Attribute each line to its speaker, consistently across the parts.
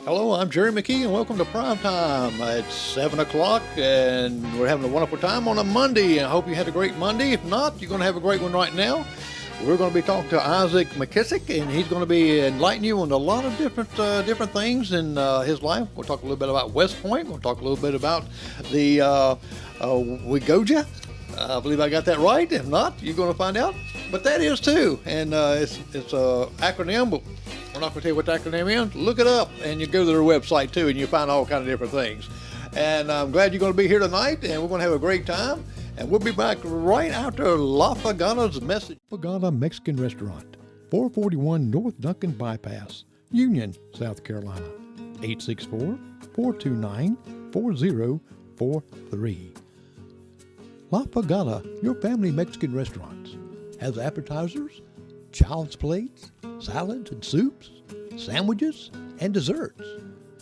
Speaker 1: Hello, I'm Jerry McKee, and welcome to Prime Time. It's 7 o'clock, and we're having a wonderful time on a Monday. I hope you had a great Monday. If not, you're going to have a great one right now. We're going to be talking to Isaac McKissick, and he's going to be enlightening you on a lot of different things in his life. We'll talk a little bit about West Point. We'll talk a little bit about the WEGOJA. I believe I got that right. If not, you're going to find out. But that is too, and it's an acronym, but we're not going to tell you what the acronym is. Look it up, and you go to their website too, and you find all kinds of different things. And I'm glad you're going to be here tonight, and we're going to have a great time. And we'll be back right after La Fogata's message. Fogata Mexican Restaurant, 441 North Duncan Bypass, Union, South Carolina, 864-429-4043. La Fogata, your family Mexican restaurants, has appetizers, child's plates, salads and soups, sandwiches, and desserts.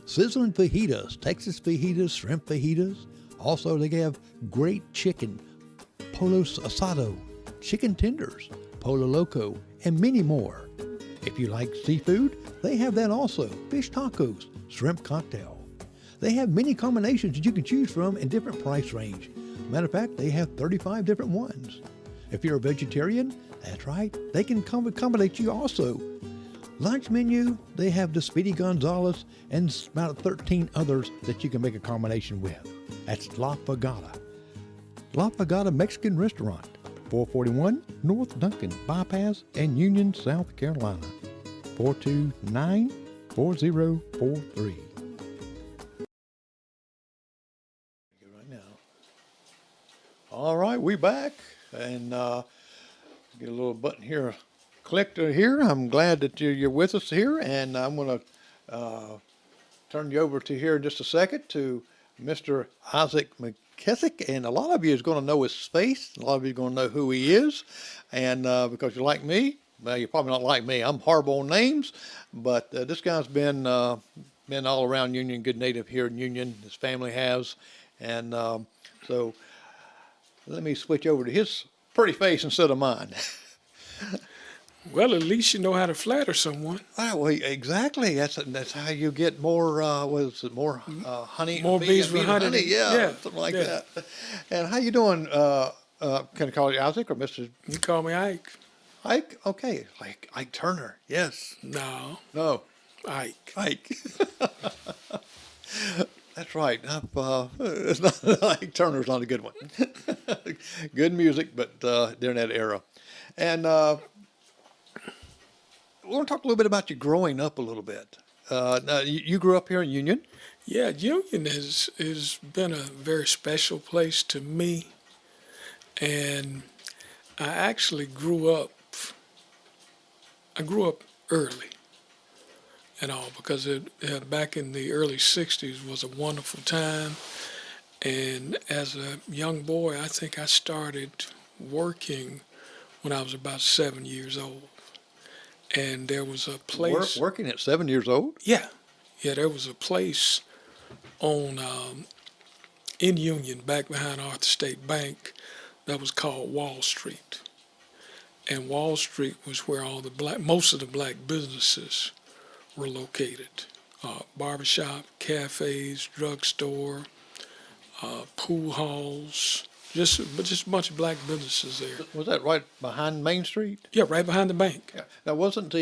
Speaker 1: Sizzling fajitas, Texas fajitas, shrimp fajitas. Also, they have great chicken, polo asado, chicken tenders, polo loco, and many more. If you like seafood, they have that also. Fish tacos, shrimp cocktail. They have many combinations that you can choose from in different price range. Matter of fact, they have 35 different ones. If you're a vegetarian, that's right, they can accommodate you also. Lunch menu, they have the Speedy Gonzales and about 13 others that you can make a combination with. That's La Fogata. La Fogata Mexican Restaurant, 441 North Duncan Bypass and Union, South Carolina, 429-4043. Right now. All right, we back, and get a little button here clicked here. I'm glad that you're with us here, and I'm going to turn you over to here in just a second to Mr. Isaac McKissick, and a lot of you is going to know his face. A lot of you are going to know who he is, and because you're like me, well, you're probably not like me. I'm horrible on names, but this guy's been all around Union, good native here in Union. His family has, and so let me switch over to his pretty face instead of mine.
Speaker 2: Well, at least you know how to flatter someone.
Speaker 1: Well, exactly. That's how you get more. More honey?
Speaker 2: More bees with honey.
Speaker 1: Yeah, something like that. And how you doing? Can I call you Isaac or Mr.?
Speaker 2: You call me Ike.
Speaker 1: Ike. Okay, like Ike Turner. Yes.
Speaker 2: No.
Speaker 1: Ike. That's right. It's not, Ike Turner's not a good one. Good music, but during that era. And we want to talk a little bit about you growing up a little bit. Now, you grew up here in Union?
Speaker 2: Yeah, Union has been a very special place to me. And I actually grew up early and all, because back in the early 60s was a wonderful time. And as a young boy, I think I started working when I was about 7 years old. And there was a place.
Speaker 1: Working at 7 years old?
Speaker 2: Yeah. There was a place on in Union, back behind Arthur State Bank, that was called Wall Street. And Wall Street was where most of the black businesses were located. Barbershop, cafes, drugstore, pool halls, just a bunch of black businesses there.
Speaker 1: Was that right behind Main Street?
Speaker 2: Yeah, right behind the bank.
Speaker 1: Yeah. Now, isn't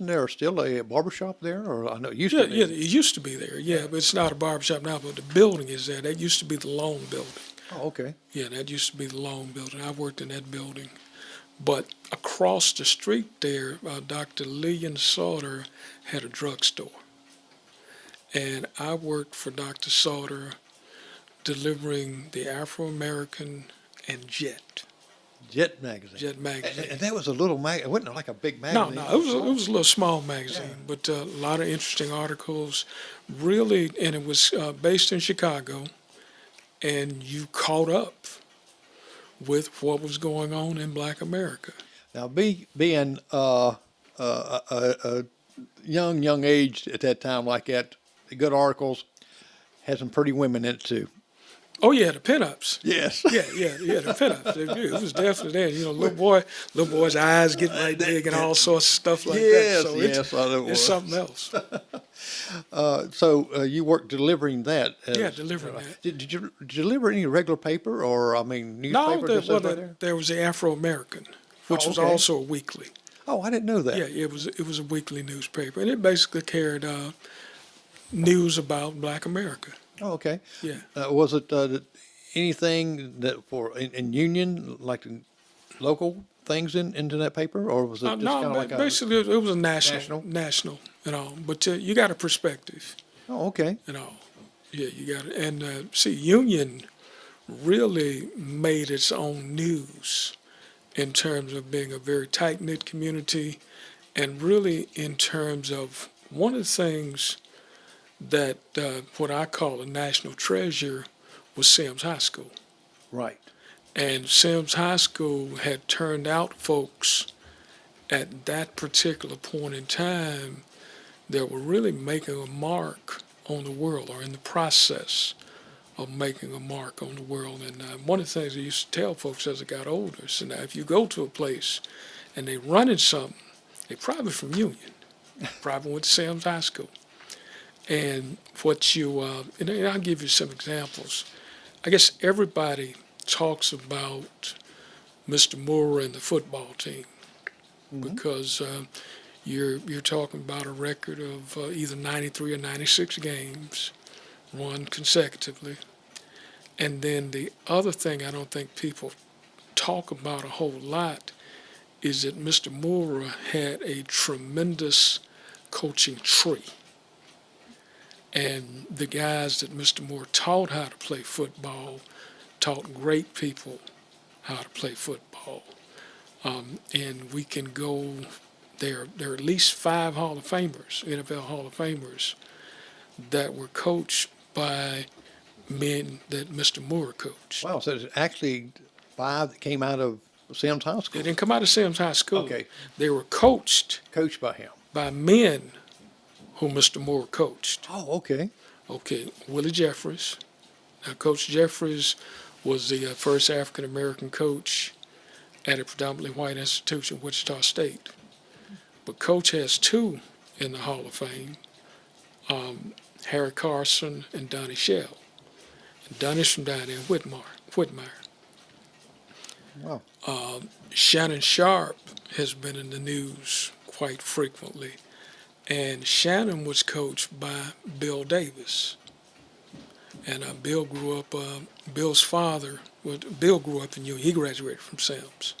Speaker 1: there still a barbershop there? Or I know it used to be.
Speaker 2: Yeah, it used to be there. Yeah, but it's not a barbershop now, but the building is there. That used to be the Loan Building.
Speaker 1: Oh, okay.
Speaker 2: Yeah, that used to be the loan building. I worked in that building. But across the street there, Dr. Lillian Sauter had a drugstore. And I worked for Dr. Sauter delivering the Afro-American and JET.
Speaker 1: Jet magazine.
Speaker 2: JET magazine.
Speaker 1: And that was a little it wasn't like a big
Speaker 2: No,
Speaker 1: magazine.
Speaker 2: no, it was a little small magazine,
Speaker 1: Yeah.
Speaker 2: but a lot of interesting articles. Really, and it was based in Chicago, and you caught up with what was going on in Black America.
Speaker 1: Now, being a young age at that time like that, the good articles had some pretty women in it too.
Speaker 2: Oh yeah, the pinups.
Speaker 1: Yes.
Speaker 2: Yeah, the pinups. It was definitely there. You know, little boy's eyes getting right big and all sorts of stuff like
Speaker 1: Yes,
Speaker 2: that. So
Speaker 1: yes, I know it was.
Speaker 2: it's something else.
Speaker 1: So you worked delivering that.
Speaker 2: Yeah, delivering that.
Speaker 1: Did you deliver any regular paper or, I mean,
Speaker 2: No,
Speaker 1: newspaper?
Speaker 2: there was the Afro-American, which was
Speaker 1: okay.
Speaker 2: also a weekly.
Speaker 1: Oh, I didn't know that.
Speaker 2: Yeah, it was a weekly newspaper, and it basically carried news about Black America.
Speaker 1: Oh, okay.
Speaker 2: Yeah.
Speaker 1: Was it anything that in Union, like the local things into that paper, or was it just
Speaker 2: No,
Speaker 1: kind of like
Speaker 2: basically it was a national, you know. But you got a perspective,
Speaker 1: Oh, okay.
Speaker 2: you know. Yeah, you got it. And see, Union really made its own news in terms of being a very tight-knit community, and really in terms of one of the things that what I call a national treasure was Sims High School.
Speaker 1: Right.
Speaker 2: And Sims High School had turned out folks at that particular point in time that were really making a mark on the world, or in the process of making a mark on the world. And one of the things I used to tell folks as I got older is, now if you go to a place and they running something, they probably from Union, probably went to Sims High School. And what and I'll give you some examples. I guess everybody talks about Mr. Moore and the football team, because you're talking about a record of either 93 or 96 games won consecutively. And then the other thing I don't think people talk about a whole lot is that Mr. Moore had a tremendous coaching tree. And the guys that Mr. Moore taught how to play football taught great people how to play football. And we can go, there are at least 5 Hall of Famers, NFL Hall of Famers, that were coached by men that Mr. Moore coached.
Speaker 1: Wow, so it's actually 5 that came out of Sims High School.
Speaker 2: They didn't come out of Sims High School.
Speaker 1: Okay.
Speaker 2: They were coached
Speaker 1: Coached by him.
Speaker 2: by men who Mr. Moore coached.
Speaker 1: Oh, okay.
Speaker 2: Okay, Willie Jeffries. Now, Coach Jeffries was the first African-American coach at a predominantly white institution, Wichita State. But Coach has 2 in the Hall of Fame, Harry Carson and Donnie Shell. And Donnie's from down there in Whitmire.
Speaker 1: Wow.
Speaker 2: Shannon Sharp has been in the news quite frequently. And Shannon was coached by Bill Davis. And Bill grew up, Bill's father, Bill grew up in Union. He graduated from Sims.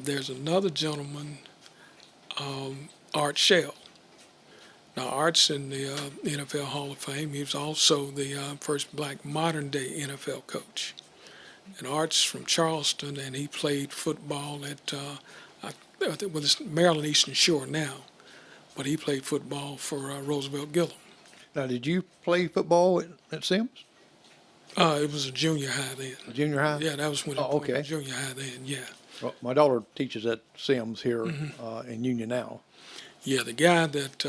Speaker 2: There's another gentleman, Art Shell. Now, Art's in the NFL Hall of Fame. He was also the first black modern-day NFL coach. And Art's from Charleston, and he played football at, it's Maryland Eastern Shore now. But he played football for Roosevelt Gillum.
Speaker 1: Now, did you play football at Sims?
Speaker 2: It was a junior high then.
Speaker 1: Junior high?
Speaker 2: Yeah, that was when it
Speaker 1: okay.
Speaker 2: was junior high then, yeah.
Speaker 1: Well, my daughter teaches at Sims here in Union now.
Speaker 2: Yeah, the guy that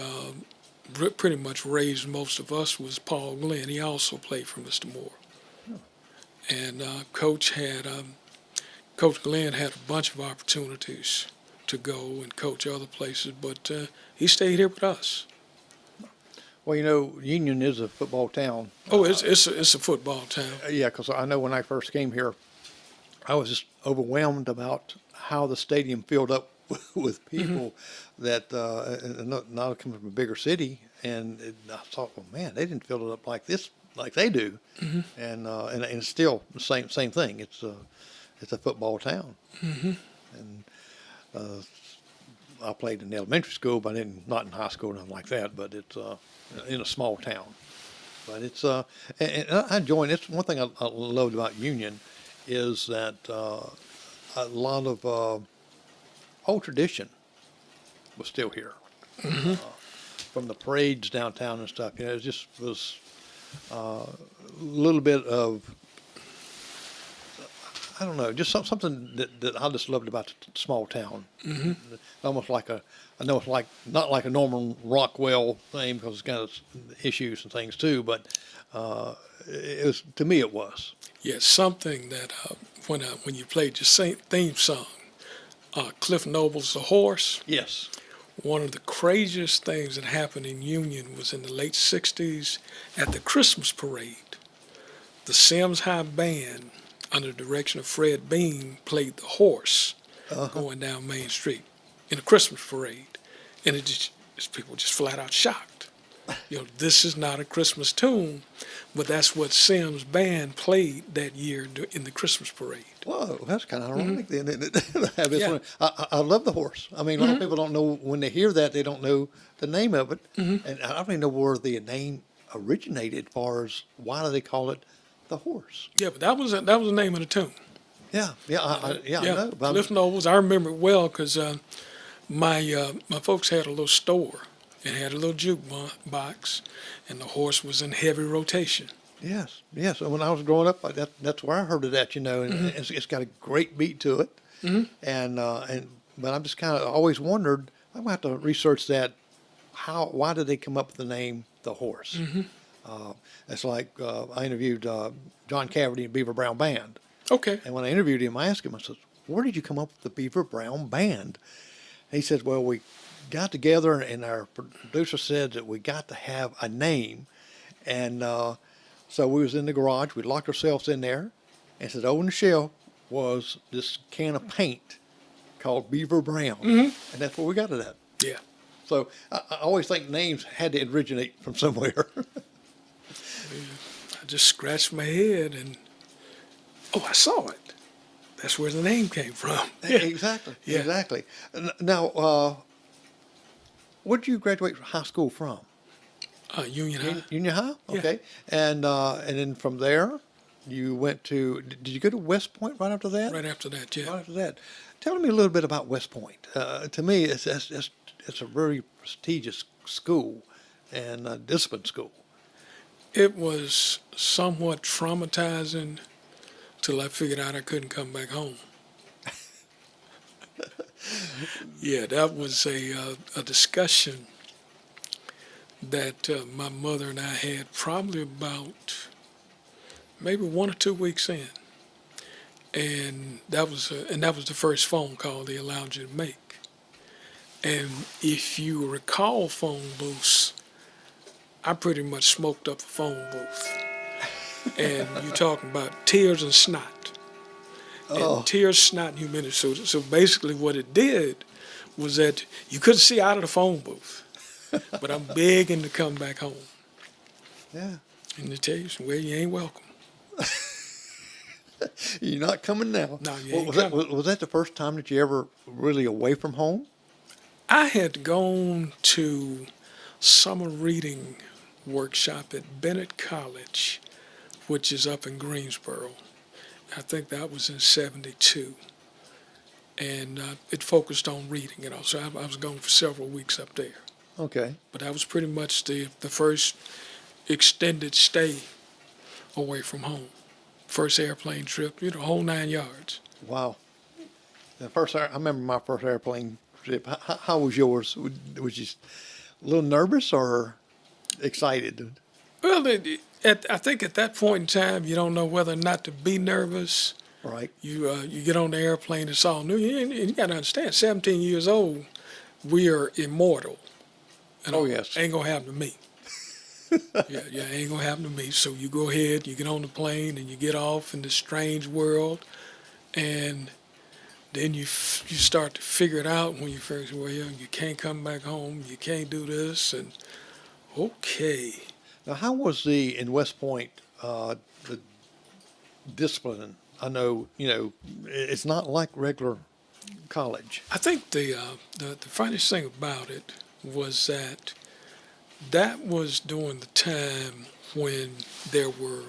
Speaker 2: pretty much raised most of us was Paul Glenn. He also played for Mr. Moore. Oh. And Coach Glenn had a bunch of opportunities to go and coach other places, but he stayed here with us.
Speaker 1: Well, you know, Union is a football town.
Speaker 2: Oh, it's a football town.
Speaker 1: Yeah, because I know when I first came here, I was just overwhelmed about how the stadium filled up with people that not coming from a bigger city, and I thought, well, man, they didn't fill it up like this like they do, and it's still the same thing. It's a football town, and I played in elementary school, but not in high school, nothing like that. But it's in a small town. But it's and I joined. It's one thing I loved about Union is that a lot of old tradition was still here. From the parades downtown and stuff, it just was a little bit of, I don't know, just something that I just loved about the small town. Almost like I know it's like not like a Norman Rockwell thing because it's got its issues and things too, but it was, to me it was.
Speaker 2: Yeah, something that when you played your theme song, Cliff Noble's The Horse.
Speaker 1: Yes.
Speaker 2: One of the craziest things that happened in Union was in the late 60s at the Christmas parade. The Sims High Band, under the direction of Fred Bean, played The Horse going down Main Street in a Christmas parade. And people just flat out shocked. This is not a Christmas tune, but that's what Sims Band played that year in the Christmas parade.
Speaker 1: Whoa, that's kind of ironic then. Yeah. I love The Horse. I mean, a lot of people don't know, when they hear that, they don't know the name of it. And I don't even know where the name originated as far as why do they call it The Horse.
Speaker 2: Yeah, but that was the name of the tune.
Speaker 1: I know. But
Speaker 2: Cliff Nobles, I remember it well because my folks had a little store. It had a little jukebox, and The Horse was in heavy rotation.
Speaker 1: Yes. And when I was growing up, that's where I heard it at, and it's got a great beat to it. But I'm just kind of always wondered, I'm going to have to research that. Why did they come up with the name The Horse? It's like I interviewed John Cafferty and Beaver Brown Band.
Speaker 2: Okay.
Speaker 1: And when I interviewed him, I asked him, I said, where did you come up with the Beaver Brown Band? He said, well, we got together and our producer said that we got to have a name. And so we was in the garage. We locked ourselves in there and said, over on the shelf was this can of paint called Beaver Brown. And that's where we got it at.
Speaker 2: Yeah.
Speaker 1: So I always think names had to originate from somewhere.
Speaker 2: I just scratched my head and, I saw it. That's where the name came from.
Speaker 1: Exactly. Now, where did you graduate from high school from?
Speaker 2: Union High.
Speaker 1: Union High?
Speaker 2: Yeah.
Speaker 1: Okay. And then from there, you went to, did you go to West Point right after that?
Speaker 2: Right after that, yeah.
Speaker 1: Right after that. Tell me a little bit about West Point. To me, it's a very prestigious school and discipline school.
Speaker 2: It was somewhat traumatizing till I figured out I couldn't come back home. Yeah, that was a discussion that my mother and I had probably about maybe 1 or 2 weeks in, and that was the first phone call they allowed you to make. And if you recall phone booths, I pretty much smoked up a phone booth. And you're talking about tears and snot. And tears, snot, and humidity. So basically what it did was that you couldn't see out of the phone booth. But I'm begging to come back home.
Speaker 1: Yeah.
Speaker 2: And they tell you, well, you ain't welcome.
Speaker 1: You're not coming now.
Speaker 2: No, you ain't coming.
Speaker 1: Was that the first time that you ever really away from home?
Speaker 2: I had gone to summer reading workshop at Bennett College, which is up in Greensboro. I think that was in '72. And it focused on reading, So I was gone for several weeks up there.
Speaker 1: Okay.
Speaker 2: But that was pretty much the first extended stay away from home. First airplane trip, whole 9 yards.
Speaker 1: Wow. I remember my first airplane trip. How was yours? Was you a little nervous or excited?
Speaker 2: Well, I think at that point in time, you don't know whether or not to be nervous.
Speaker 1: Right.
Speaker 2: You get on the airplane, it's all new. You got to understand, 17 years old, we are immortal.
Speaker 1: Yes.
Speaker 2: Ain't going to happen to me. yeah, ain't going to happen to me. So you go ahead, you get on the plane, and you get off in this strange world, and then you start to figure it out when you figure, well, you can't come back home, you can't do this, and okay.
Speaker 1: Now, how was in West Point, the discipline? I know, it's not like regular college.
Speaker 2: I think the funniest thing about it was that was during the time when there were,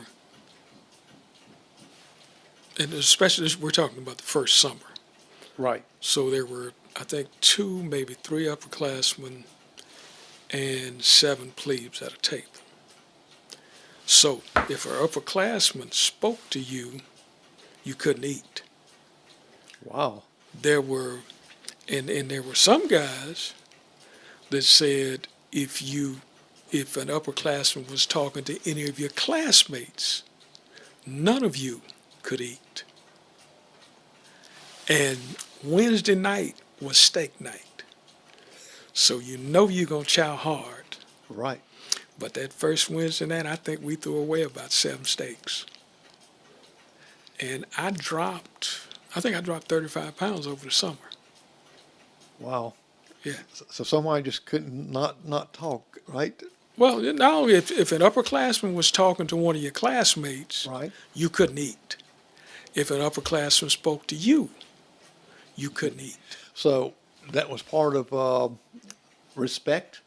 Speaker 2: and especially we're talking about the first summer.
Speaker 1: Right.
Speaker 2: So there were, I think, 2, maybe 3 upperclassmen and 7 plebes at a table. So if an upperclassman spoke to you, you couldn't eat.
Speaker 1: Wow.
Speaker 2: There were, and there were some guys that said if an upperclassman was talking to any of your classmates, none of you could eat. And Wednesday night was steak night. So you're going to chow hard.
Speaker 1: Right.
Speaker 2: But that first Wednesday night, I think we threw away about 7 steaks. And I think I dropped 35 pounds over the summer.
Speaker 1: Wow.
Speaker 2: Yeah.
Speaker 1: So somebody just couldn't not talk, right?
Speaker 2: Well, now if an upperclassman was talking to one of your classmates,
Speaker 1: Right.
Speaker 2: you couldn't eat. If an upperclassman spoke to you, you couldn't eat.
Speaker 1: So that was part of respect?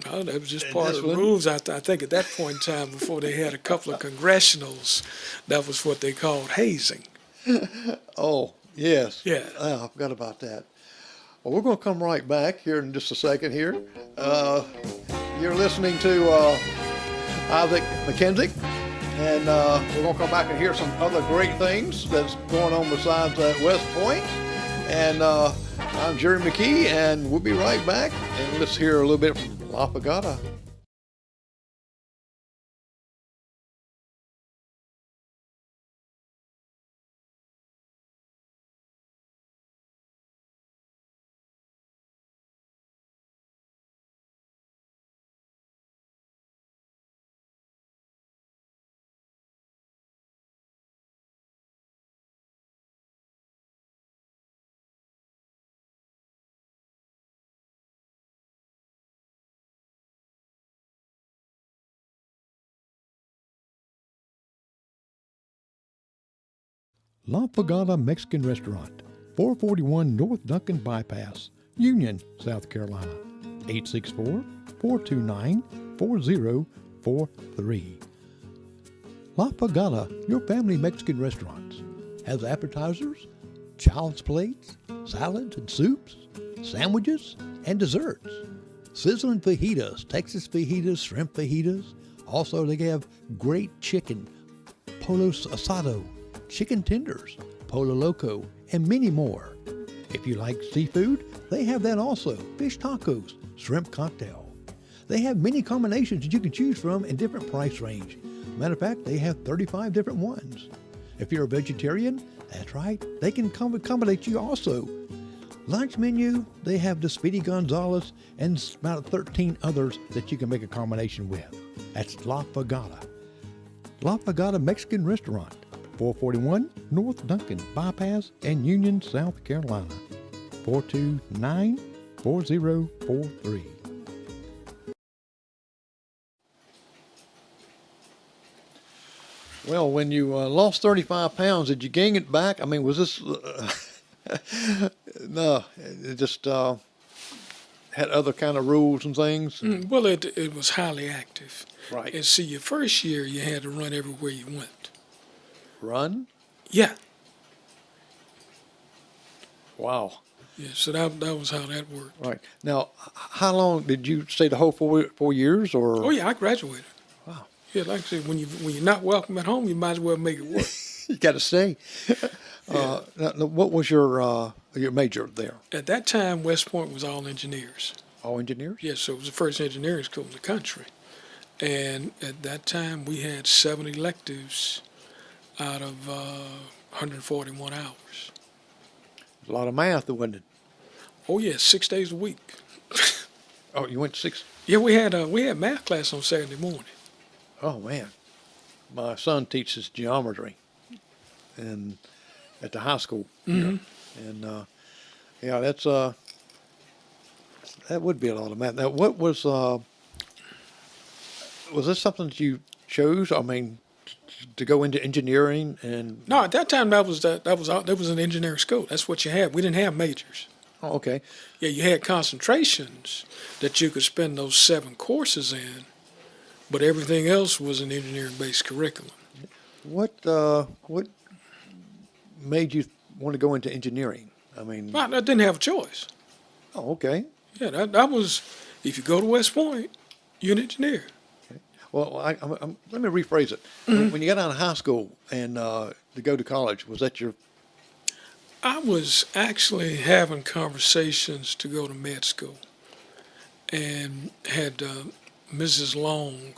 Speaker 2: No, that was just part of the rules. I think at that point in time, before they had a couple of congressionals, that was what they called hazing.
Speaker 1: Oh, yes.
Speaker 2: Yeah.
Speaker 1: I forgot about that. Well, we're going to come right back here in just a second here. You're listening to Isaac McKissick, and we're going to come back and hear some other great things that's going on besides West Point. And I'm Jerry McKee, and we'll be right back. And let's hear a little bit from La Pagada. La Pagada Mexican Restaurant, 441 North Duncan Bypass, Union, South Carolina, 864-429-4043. La Pagada, your family Mexican restaurants, has appetizers, child's plates, salads and soups, sandwiches, and desserts. Sizzling fajitas, Texas fajitas, shrimp fajitas. Also, they have great chicken, polo asado, chicken tenders, polo loco, and many more. If you like seafood, they have that also. Fish tacos, shrimp cocktail. They have many combinations that you can choose from in different price range. Matter of fact, they have 35 different ones. If you're a vegetarian, that's right, they can accommodate you also. Lunch menu, they have the Speedy Gonzales and about 13 others that you can make a combination with. That's La Pagada. La Pagada Mexican Restaurant, 441 North Duncan Bypass and Union, South Carolina, 429-4043. Well, when you lost 35 pounds, did you gain it back? I mean, was this... no, it just had other kind of rules and things?
Speaker 2: Well, it was highly active.
Speaker 1: Right.
Speaker 2: And see, your first year, you had to run everywhere you went.
Speaker 1: Run?
Speaker 2: Yeah.
Speaker 1: Wow.
Speaker 2: Yeah, so that was how that worked.
Speaker 1: Right. Now, how long did you stay the whole 4 years, or?
Speaker 2: Oh, yeah, I graduated.
Speaker 1: Wow.
Speaker 2: Yeah, like I said, when you're not welcome at home, you might as well make it work.
Speaker 1: You got to stay. Now, what was your major there?
Speaker 2: At that time, West Point was all engineers.
Speaker 1: All engineers?
Speaker 2: Yes, so it was the first engineering school in the country. And at that time, we had 7 electives out of 141 hours.
Speaker 1: A lot of math, wasn't it?
Speaker 2: Oh, yeah, 6 days a week.
Speaker 1: Oh, you went 6?
Speaker 2: Yeah, we had math class on Saturday morning.
Speaker 1: Oh, man. My son teaches geometry and at the high school here. And, yeah, that's that would be a lot of math. Now, what was was this something that you chose? I mean, to go into engineering and
Speaker 2: No, at that time that was an engineering school. That's what you had. We didn't have majors.
Speaker 1: oh, okay.
Speaker 2: Yeah, you had concentrations that you could spend those 7 courses in, but everything else was an engineering-based curriculum.
Speaker 1: What made you want to go into engineering? I mean,
Speaker 2: I didn't have a choice.
Speaker 1: oh, okay.
Speaker 2: Yeah, that was, if you go to West Point, you're an engineer.
Speaker 1: Well, let me rephrase it. When you got out of high school and to go to college, was that your?
Speaker 2: I was actually having conversations to go to med school, and had Mrs. Long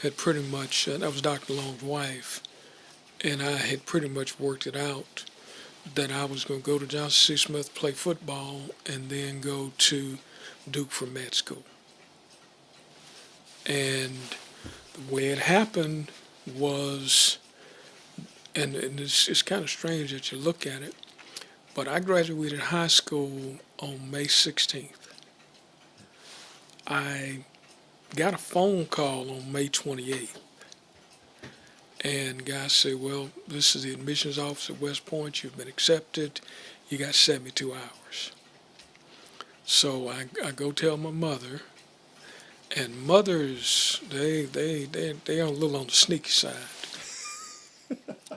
Speaker 2: had pretty much, that was Dr. Long's wife, and I had pretty much worked it out that I was going to go to Johnson C. Smith, play football, and then go to Duke for med school. And the way it happened was, and it's kind of strange that you look at it, but I graduated high school on May 16th. I got a phone call on May 28th. And guy said, well, this is the admissions office at West Point. You've been accepted. You got 72 hours. So I go tell my mother. And mothers, they are a little on the sneaky side.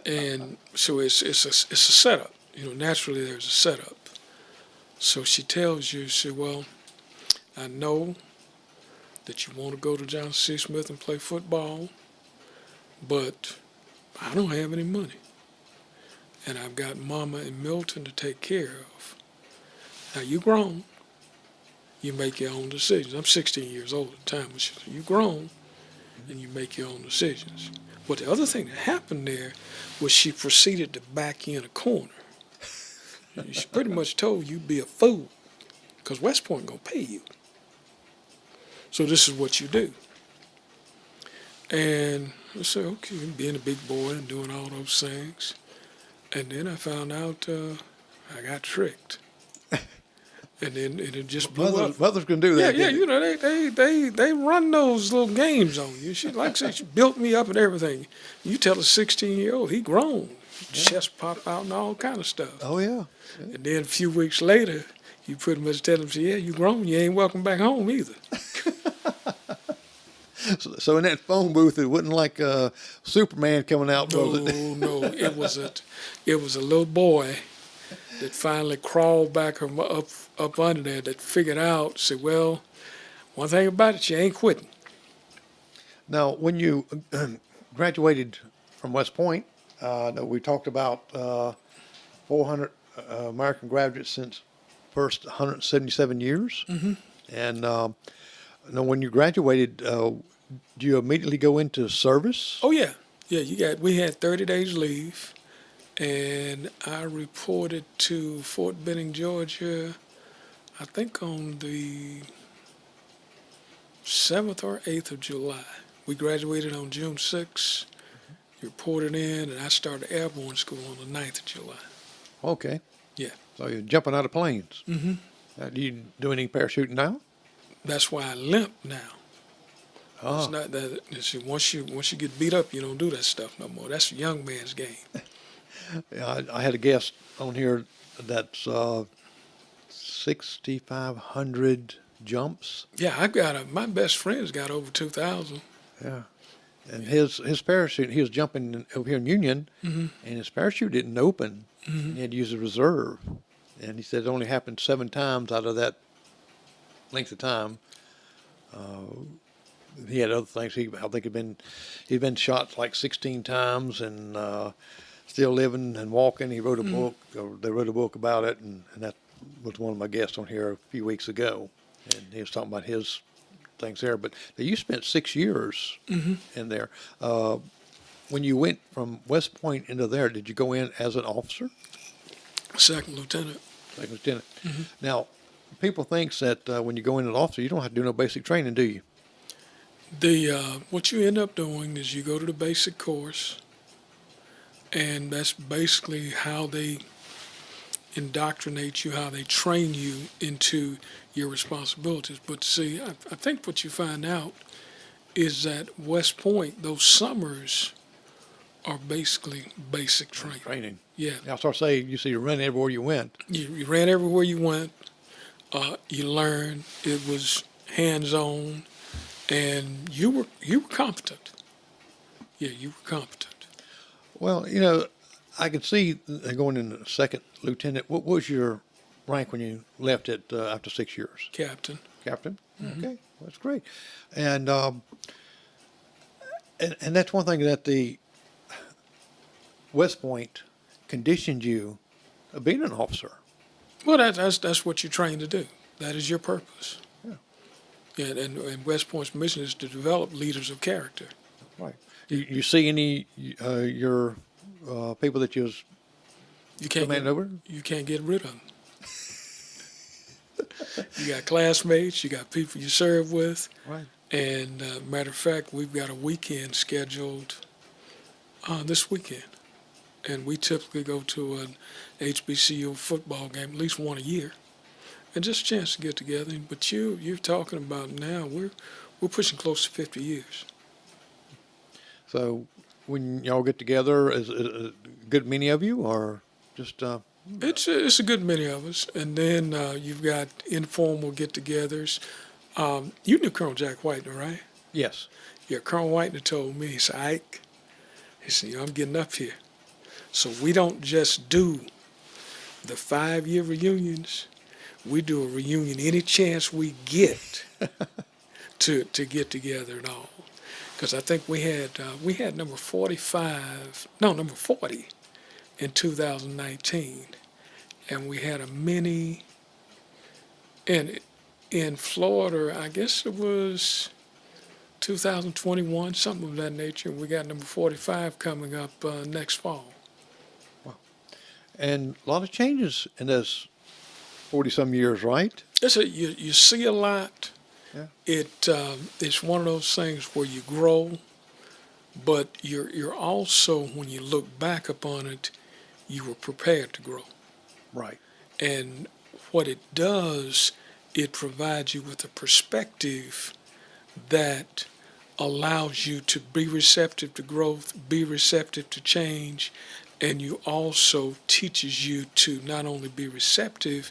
Speaker 2: And so it's a setup. You know, naturally there's a setup. So she tells you, she said, well, I know that you want to go to Johnson C. Smith and play football, but I don't have any money. And I've got Mama and Milton to take care of. Now, you grown. You make your own decisions. I'm 16 years old at the time. But she said, you grown, and you make your own decisions. But the other thing that happened there was she proceeded to back you in a corner. She pretty much told you be a fool, because West Point going to pay you. So this is what you do. And I said, okay, being a big boy and doing all those things. And then I found out I got tricked. And then it just blew up.
Speaker 1: Mothers can do that.
Speaker 2: Yeah, you know, they run those little games on you. She, like I said, she built me up and everything. You tell a 16-year-old, he grown. Chest pop out and all kind of stuff.
Speaker 1: Oh, yeah.
Speaker 2: And then a few weeks later, you pretty much tell them, yeah, you grown. You ain't welcome back home either.
Speaker 1: So in that phone booth, it wasn't like Superman coming out, was it?
Speaker 2: No. It was a little boy that finally crawled back up under there that figured out, said, well, one thing about it, you ain't quitting.
Speaker 1: Now, when you graduated from West Point, we talked about 400 American graduates since first 177 years. Mm-hmm. And now when you graduated, do you immediately go into service?
Speaker 2: Oh, yeah. Yeah, we had 30 days leave, and I reported to Fort Benning, Georgia, I think on the 7th or 8th of July. We graduated on June 6th, reported in, and I started airborne school on the 9th of July.
Speaker 1: Okay.
Speaker 2: Yeah.
Speaker 1: So you're jumping out of planes.
Speaker 2: Mm-hmm.
Speaker 1: Do you do any parachuting now?
Speaker 2: That's why I limp now.
Speaker 1: Oh.
Speaker 2: It's not that. See, once you get beat up, you don't do that stuff no more. That's a young man's game.
Speaker 1: Yeah, I had a guest on here that's 6,500 jumps.
Speaker 2: Yeah, my best friend's got over 2,000.
Speaker 1: Yeah. And his parachute, he was jumping over here in Union, mm-hmm. and his parachute didn't open. Mm-hmm. He had to use a reserve. And he said it only happened 7 times out of that length of time. He had other things. I think he'd been shot like 16 times and still living and walking. He wrote a book, or they wrote a book about it, and that was one of my guests on here a few weeks ago. And he was talking about his things there. But you spent 6 years mm-hmm. in there. When you went from West Point into there, did you go in as an officer?
Speaker 2: Second lieutenant.
Speaker 1: Second lieutenant.
Speaker 2: Mm-hmm.
Speaker 1: Now, people think that when you go in as an officer, you don't have to do no basic training, do you?
Speaker 2: What you end up doing is you go to the basic course, and that's basically how they indoctrinate you, how they train you into your responsibilities. But see, I think what you find out is that West Point, those summers are basically basic training.
Speaker 1: Training.
Speaker 2: Yeah.
Speaker 1: I sort of say, you see, you run everywhere you went.
Speaker 2: You ran everywhere you went. You learned. It was hands-on, and you were competent. Yeah, you were competent.
Speaker 1: Well, I could see going in second lieutenant. What was your rank when you left it after 6 years?
Speaker 2: Captain.
Speaker 1: Captain. Mm-hmm. Okay, well, that's great. And that's one thing that the West Point conditioned you of being an officer.
Speaker 2: Well, that's what you're trained to do. That is your purpose.
Speaker 1: Yeah.
Speaker 2: Yeah, and West Point's mission is to develop leaders of character.
Speaker 1: Right. You see any your people that you command over?
Speaker 2: You can't get rid of them. You got classmates, you got people you serve with.
Speaker 1: Right.
Speaker 2: And matter of fact, we've got a weekend scheduled this weekend. And we typically go to an HBCU football game, at least one a year. And just a chance to get together. But you're talking about now, we're pushing close to 50 years.
Speaker 1: So when y'all get together, is a good many of you, or just?
Speaker 2: It's a good many of us. And then you've got informal get-togethers. You knew Colonel Jack Whitener, right?
Speaker 1: Yes.
Speaker 2: Yeah, Colonel Whitener told me, he said, Ike, he said, I'm getting up here. So we don't just do the 5-year reunions. We do a reunion any chance we get to get together and all. Because I think we had number 40 in 2019, and we had a mini in Florida. I guess it was 2021, something of that nature. We got number 45 coming up next fall.
Speaker 1: And a lot of changes in those 40-some years, right?
Speaker 2: You see a lot.
Speaker 1: Yeah.
Speaker 2: It's one of those things where you grow, but you're also, when you look back upon it, you were prepared to grow.
Speaker 1: Right.
Speaker 2: And what it does, it provides you with a perspective that allows you to be receptive to growth, be receptive to change, and you also teaches you to not only be receptive,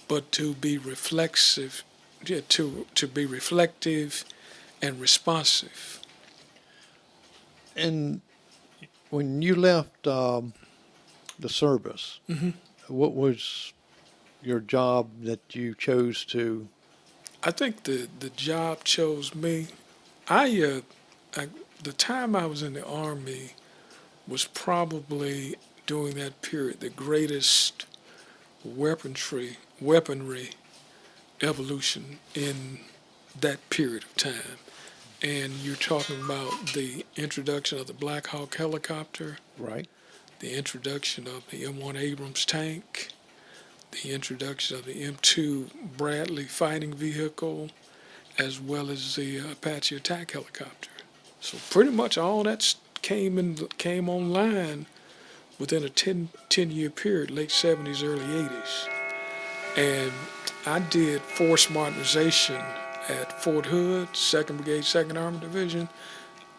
Speaker 2: but to be reflexive, to be reflective and responsive.
Speaker 1: And when you left the service,
Speaker 2: Mm-hmm.
Speaker 1: what was your job that you chose to?
Speaker 2: I think the job chose me. The time I was in the Army was probably, during that period, the greatest weaponry evolution in that period of time. And you're talking about the introduction of the Black Hawk helicopter,
Speaker 1: Right.
Speaker 2: the introduction of the M1 Abrams tank, the introduction of the M2 Bradley fighting vehicle, as well as the Apache attack helicopter. So pretty much all that came online within a 10-year period, late 70s, early 80s. And I did force modernization at Fort Hood, 2nd Brigade, 2nd Army Division,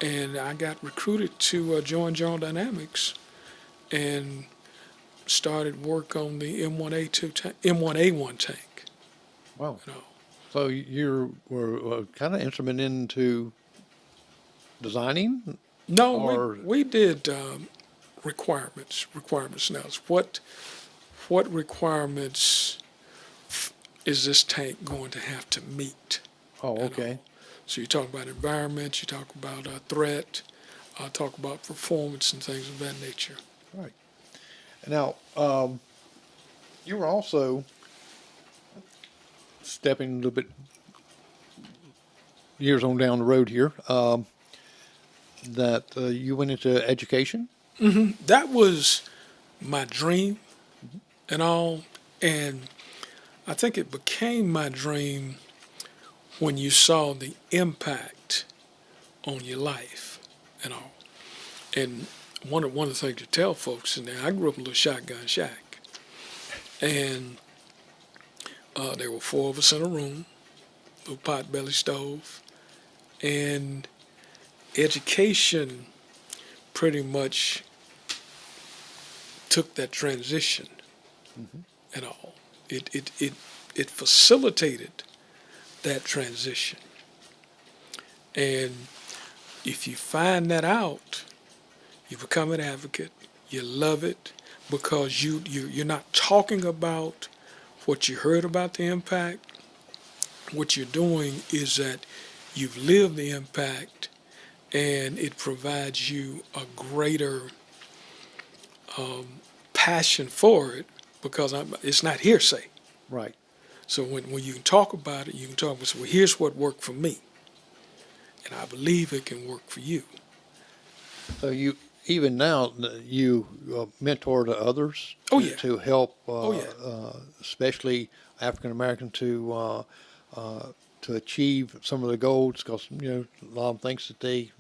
Speaker 2: and I got recruited to join General Dynamics and started work on the M1A1 tank.
Speaker 1: Wow.
Speaker 2: You know.
Speaker 1: So you were kind of instrumental into designing?
Speaker 2: No,
Speaker 1: Or-
Speaker 2: we did requirements analysis. What requirements is this tank going to have to meet?
Speaker 1: Oh, okay.
Speaker 2: So you talk about environment, you talk about threat, talk about performance and things of that nature.
Speaker 1: Right. Now, you were also stepping a little bit years on down the road here, that you went into education.
Speaker 2: Mm-hmm. That was my dream and all, and I think it became my dream when you saw the impact on your life and all. And one of the things to tell folks in there, I grew up in a little shotgun shack, and there were 4 of us in a room, little pot belly stove, And education pretty much took that transition and all. It facilitated that transition. And if you find that out, you become an advocate, you love it, because you're not talking about what you heard about the impact. What you're doing is that you've lived the impact, and it provides you a greater passion for it, because it's not hearsay.
Speaker 1: Right.
Speaker 2: So when you can talk about it, you can talk about, well, here's what worked for me, and I believe it can work for you.
Speaker 1: So you, even now, you mentor to others
Speaker 2: Oh, yeah.
Speaker 1: to help,
Speaker 2: Oh, yeah.
Speaker 1: especially African American to achieve some of the goals, because a lot of them thinks that they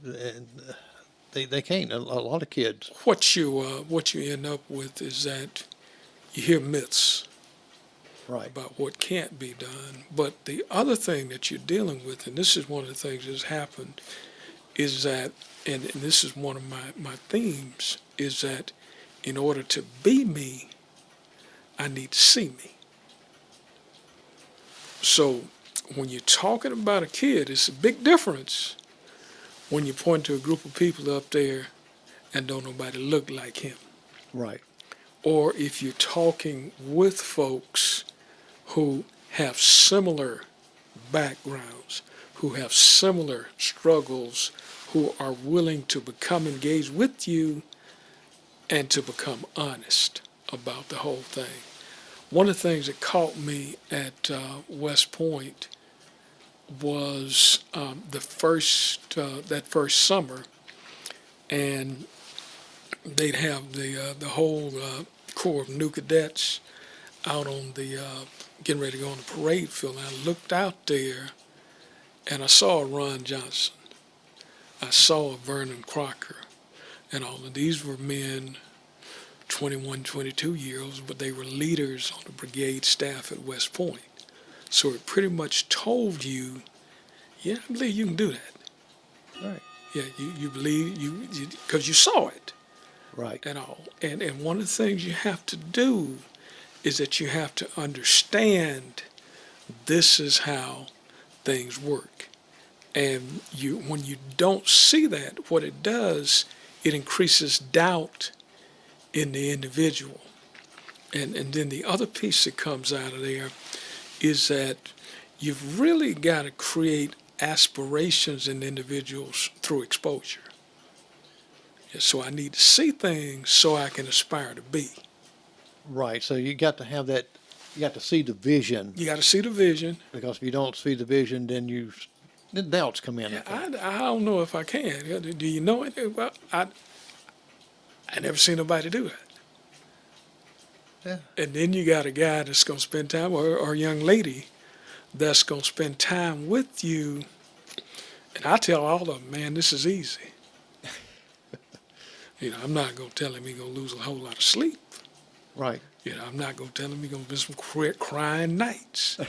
Speaker 1: can't. A lot of kids.
Speaker 2: What you end up with is that you hear myths
Speaker 1: Right.
Speaker 2: about what can't be done. But the other thing that you're dealing with, and this is one of the things that's happened, is that, and this is one of my themes, is that in order to be me, I need to see me. So when you're talking about a kid, it's a big difference when you point to a group of people up there and don't nobody look like him.
Speaker 1: Right.
Speaker 2: Or if you're talking with folks who have similar backgrounds, who have similar struggles, who are willing to become engaged with you and to become honest about the whole thing. One of the things that caught me at West Point was that first summer, and they'd have the whole corps of new cadets out on the getting ready to go on the parade field. And I looked out there, and I saw a Ron Johnson, I saw a Vernon Crocker, and all of these were men, 21, 22-year-olds, but they were leaders on the brigade staff at West Point. So it pretty much told you, yeah, I believe you can do that.
Speaker 1: Right.
Speaker 2: Yeah, you believe, because you saw it.
Speaker 1: Right.
Speaker 2: And all. And one of the things you have to do is that you have to understand this is how things work. And when you don't see that, what it does, it increases doubt in the individual. And then the other piece that comes out of there is that you've really got to create aspirations in individuals through exposure. So I need to see things so I can aspire to be.
Speaker 1: Right. So you got to have that. You got to see the vision.
Speaker 2: You got to see the vision.
Speaker 1: Because if you don't see the vision, then the doubts come in.
Speaker 2: Yeah, I don't know if I can. Do you know it? Well, I never seen nobody do that.
Speaker 1: Yeah.
Speaker 2: And then you got a guy that's going to spend time, or a young lady that's going to spend time with you. And I tell all of them, man, this is easy. I'm not going to tell him he's going to lose a whole lot of sleep.
Speaker 1: Right.
Speaker 2: I'm not going to tell him he's going to miss some crying nights.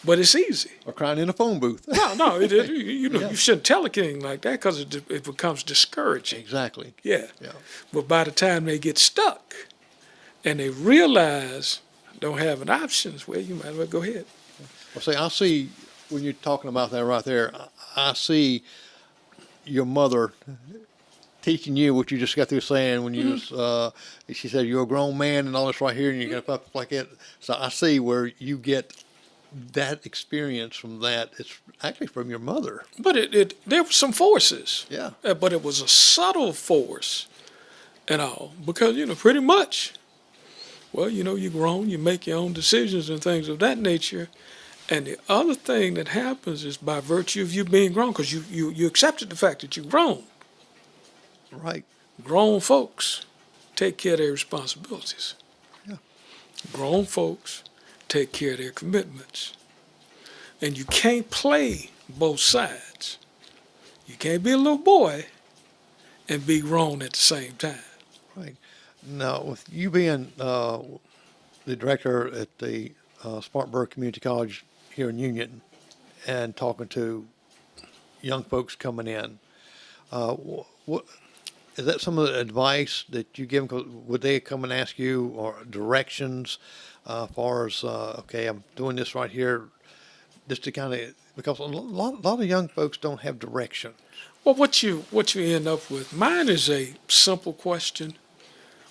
Speaker 2: But it's easy.
Speaker 1: Or crying in a phone booth.
Speaker 2: No,
Speaker 1: Yeah.
Speaker 2: you shouldn't tell a king like that, because it becomes discouraging.
Speaker 1: Exactly.
Speaker 2: Yeah.
Speaker 1: Yeah.
Speaker 2: But by the time they get stuck and they realize don't have an options, well, you might as well go ahead.
Speaker 1: Well, see, I see when you're talking about that right there, I see your mother teaching you what you just got through saying when you was, she said you're a grown man and all this right here, and you got up like that. So I see where you get that experience from that. It's actually from your mother.
Speaker 2: But there were some forces.
Speaker 1: Yeah.
Speaker 2: But it was a subtle force and all, because, pretty much, well, you're grown, you make your own decisions and things of that nature. And the other thing that happens is by virtue of you being grown, because you accepted the fact that you're grown.
Speaker 1: Right.
Speaker 2: Grown folks take care of their responsibilities.
Speaker 1: Yeah.
Speaker 2: Grown folks take care of their commitments. And you can't play both sides. You can't be a little boy and be grown at the same time.
Speaker 1: Right. Now, with you being the director at the Spartanburg Community College here in Union and talking to young folks coming in, what is that? Some of the advice that you give them? Would they come and ask you or directions, as far as okay, I'm doing this right here, just to kind of, because a lot of young folks don't have direction.
Speaker 2: Well, what you end up with, mine is a simple question: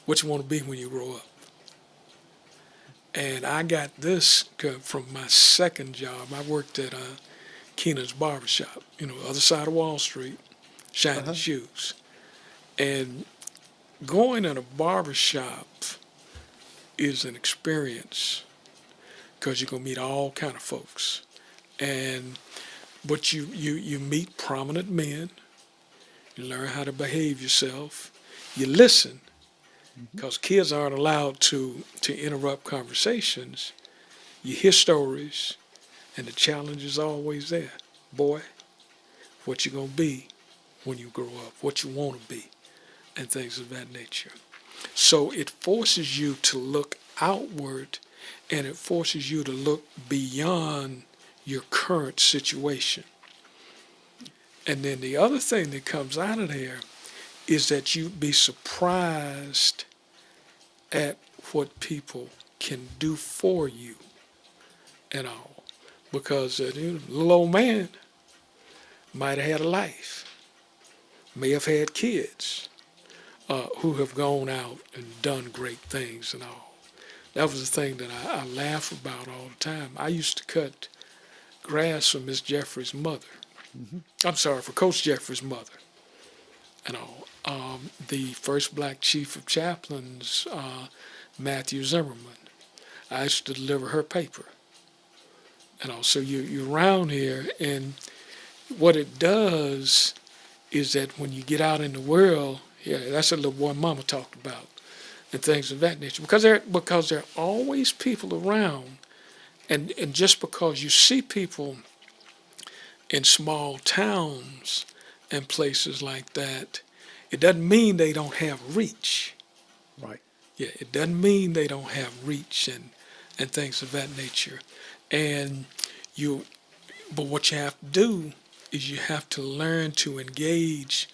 Speaker 2: what you want to be when you grow up? And I got this from my second job. I worked at Keenan's Barbershop, other side of Wall Street, shining shoes. And going in a barbershop is an experience because you're going to meet all kind of folks. But you meet prominent men. You learn how to behave yourself. You listen, because kids aren't allowed to interrupt conversations. You hear stories, and the challenge is always there. Boy, what you going to be when you grow up, what you want to be, and things of that nature. So it forces you to look outward, and it forces you to look beyond your current situation. And then the other thing that comes out of there is that you'd be surprised at what people can do for you and all. Because a little old man might have had a life, may have had kids who have gone out and done great things and all. That was the thing that I laugh about all the time. I used to cut grass for Miss Jeffrey's mother. I'm sorry, for Coach Jeffrey's mother and all. The first black chief of chaplains, Matthew Zimmerman, I used to deliver her paper. And also you're around here, and what it does is that when you get out in the world, yeah, that's a little boy Mama talked about, and things of that nature. Because there are always people around, and just because you see people in small towns and places like that, it doesn't mean they don't have reach.
Speaker 1: Right.
Speaker 2: Yeah, it doesn't mean they don't have reach and things of that nature. But what you have to do is you have to learn to engage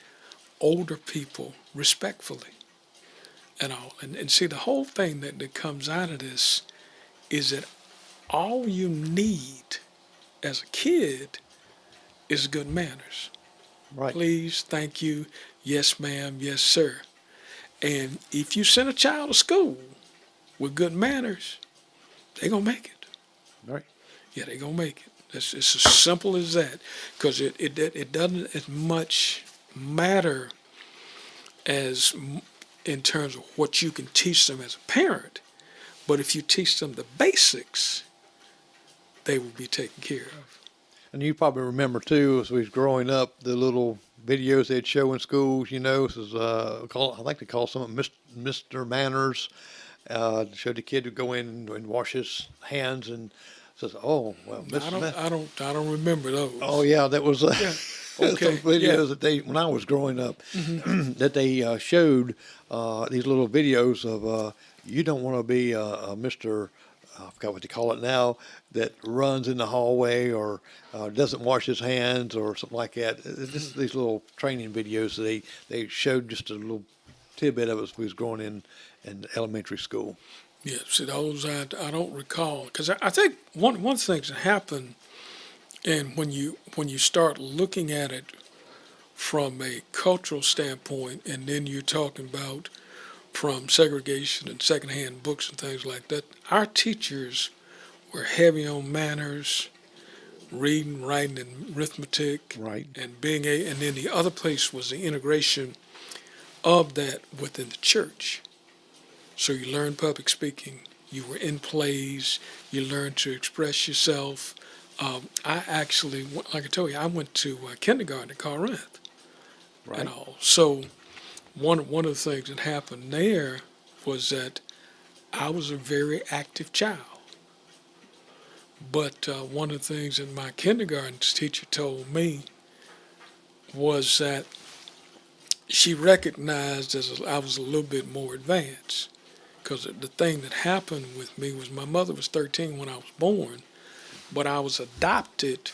Speaker 2: older people respectfully and all. And see, the whole thing that comes out of this is that all you need as a kid is good manners.
Speaker 1: Right.
Speaker 2: Please, thank you, yes ma'am, yes sir. And if you send a child to school with good manners, they're going to make it.
Speaker 1: Right.
Speaker 2: Yeah, they're going to make it. It's as simple as that. Because it doesn't as much matter as in terms of what you can teach them as a parent. But if you teach them the basics, they will be taken care of.
Speaker 1: And you probably remember too, as we was growing up, the little videos they'd show in schools. This is I think they call some of them Mr. Manners. Showed the kid to go in and wash his hands, and says, "Oh, well,
Speaker 2: I don't remember those.
Speaker 1: Oh yeah, that was
Speaker 2: Yeah. Okay.
Speaker 1: some videos that they, when I was growing up, that they showed these little videos of you don't want to be a Mr. I forgot what they call it now, that runs in the hallway or doesn't wash his hands or something like that. Just these little training videos that they showed just a little tidbit of it as we was growing in elementary school.
Speaker 2: Yeah, see, those I don't recall, because I think one of the things that happened, and when you start looking at it from a cultural standpoint, and then you're talking about from segregation and secondhand books and things like that, our teachers were heavy on manners, reading, writing, and arithmetic,
Speaker 1: Right.
Speaker 2: and and then the other place was the integration of that within the church. So you learned public speaking, you were in plays, you learned to express yourself. I actually, like I told you, I went to kindergarten at Corinth,
Speaker 1: Right.
Speaker 2: and all. So one of the things that happened there was that I was a very active child. But one of the things that my kindergarten teacher told me was that she recognized as I was a little bit more advanced. Because the thing that happened with me was my mother was 13 when I was born, but I was adopted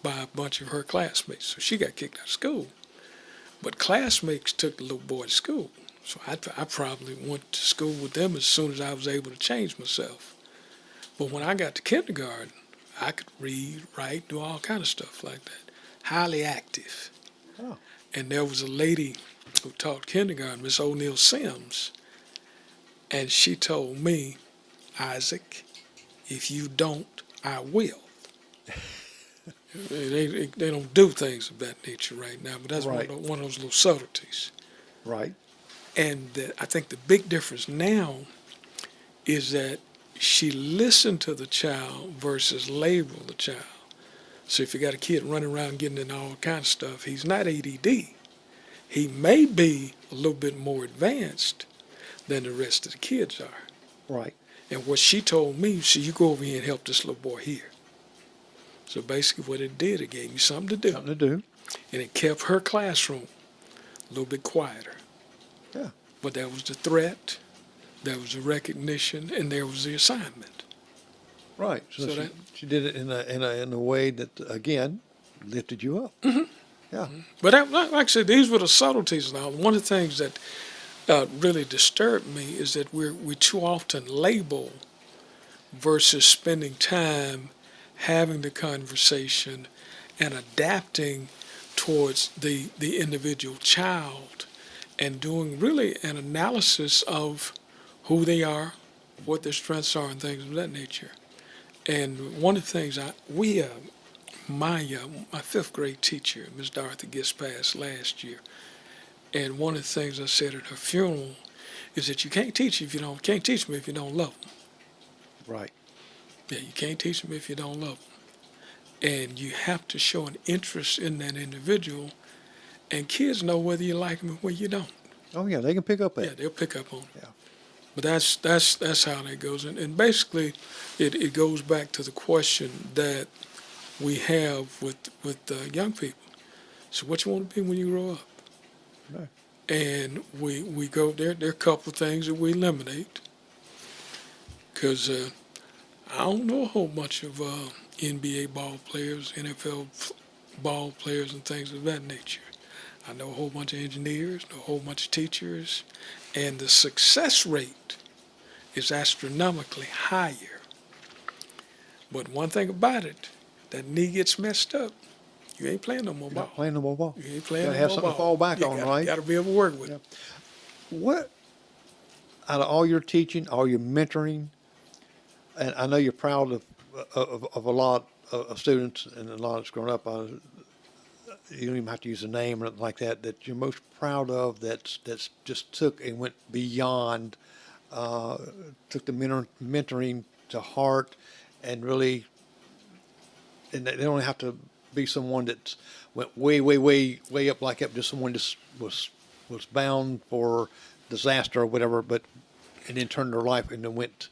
Speaker 2: by a bunch of her classmates. So she got kicked out of school. But classmates took the little boy to school. So I probably went to school with them as soon as I was able to change myself. But when I got to kindergarten, I could read, write, do all kind of stuff like that. Highly active.
Speaker 1: Oh.
Speaker 2: And there was a lady who taught kindergarten, Miss O'Neill Sims, and she told me, Isaac, if you don't, I will. They don't do things of that nature right now, but that's
Speaker 1: Right.
Speaker 2: one of those little subtleties.
Speaker 1: Right.
Speaker 2: And I think the big difference now is that she listened to the child versus labeled the child. So if you got a kid running around getting into all kinds of stuff, he's not ADD. He may be a little bit more advanced than the rest of the kids are.
Speaker 1: Right.
Speaker 2: And what she told me, so you go over here and help this little boy here. So basically what it did, it gave me something to do.
Speaker 1: Something to do.
Speaker 2: And it kept her classroom a little bit quieter.
Speaker 1: Yeah.
Speaker 2: But that was the threat, there was the recognition, and there was the assignment.
Speaker 1: Right. So she did it in a way that, again, lifted you up.
Speaker 2: Mm-hmm.
Speaker 1: Yeah.
Speaker 2: But like I said, these were the subtleties now. One of the things that really disturbed me is that we too often label versus spending time having the conversation and adapting towards the individual child and doing really an analysis of who they are, what their strengths are, and things of that nature. And one of the things my fifth grade teacher, Miss Dorothy, gets passed last year. And one of the things I said at her funeral is that you can't teach me if you don't love them.
Speaker 1: Right.
Speaker 2: Yeah, you can't teach them if you don't love them. And you have to show an interest in that individual. And kids know whether you like them or whether you don't.
Speaker 1: Oh yeah, they can pick up that.
Speaker 2: Yeah, they'll pick up on it.
Speaker 1: Yeah.
Speaker 2: But that's how that goes. And basically, it goes back to the question that we have with young people. So what you want to be when you grow up?
Speaker 1: Right.
Speaker 2: And we go there. There are a couple of things that we eliminate because I don't know a whole bunch of NBA ball players, NFL ball players, and things of that nature. I know a whole bunch of engineers, know a whole bunch of teachers, and the success rate is astronomically higher. But one thing about it, that knee gets messed up, you ain't playing no more ball.
Speaker 1: Not playing no more ball.
Speaker 2: You ain't playing
Speaker 1: Gotta
Speaker 2: no
Speaker 1: have
Speaker 2: more
Speaker 1: something
Speaker 2: ball.
Speaker 1: to fall back on, right?
Speaker 2: You got to be able to work with.
Speaker 1: Yeah. What, out of all your teaching, all your mentoring, and I know you're proud of a lot of students and a lot that's grown up. You don't even have to use a name or anything like that. That you're most proud of. That's just took and went beyond, took the mentoring to heart, and really. And they don't have to be someone that went way up like that. Just someone just was bound for disaster or whatever, but and then turned their life and then went